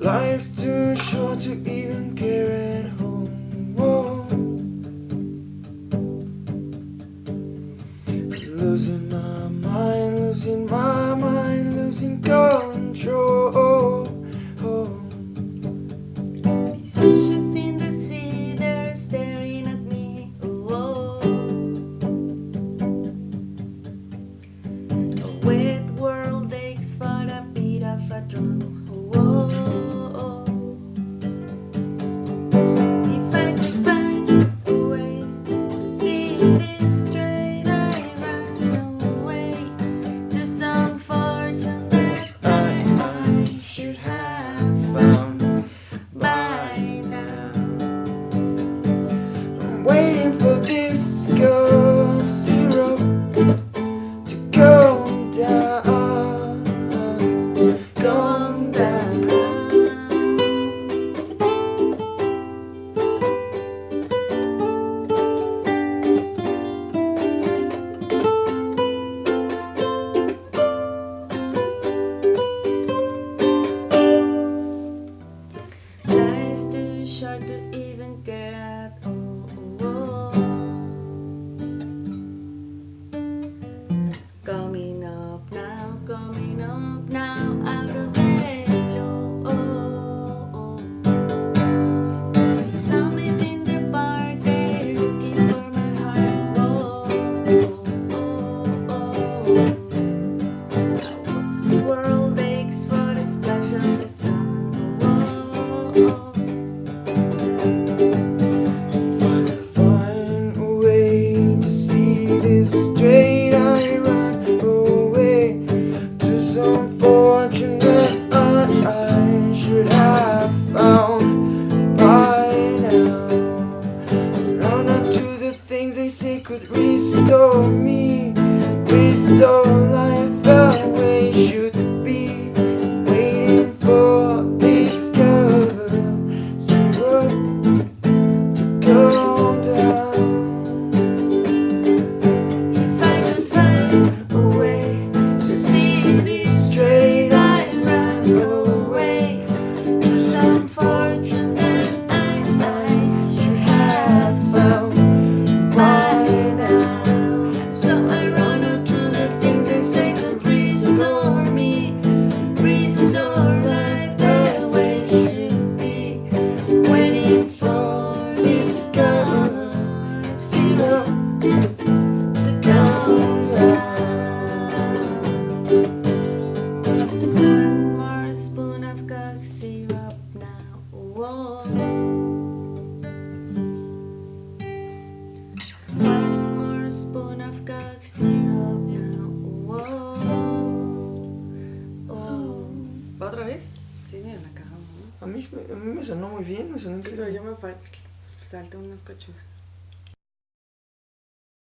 Life's too short to even care at home. Whoa. Losing my mind, losing control. These fishes in the sea, they're staring at me. Whoa. A wet world aches for a bit of a drum. Whoa. If I could find a way to see this straight, I'd run away to some fortune that I should have found by now. I'm waiting for this gold syrup to go down, go down. Life's too short to even care at all. Coming up now, out of the blue. Zombies in the park, they're looking for my heart. The world aches for a splash of the sun. If I could find a way to see this straight, I run away to some fortune that I should have found by now. Run out to the things they say could restore me, restore life the way it should be. Waiting for this girl, zero to go down. If I could find a way to see this straight, I'd run away to some fortune that I should have found by now. So I run out to the things they say could restore me, restore life the way it should be. Waiting for this girl, zero to come down. One more spoon of coke syrup now. Whoa. One more spoon of coke syrup now. Whoa. ¿Otra vez? Sí, me la acabamos, ¿no? A mí me sonó muy bien, me sonó Sí, increíble. pero yo me salté unos cachos.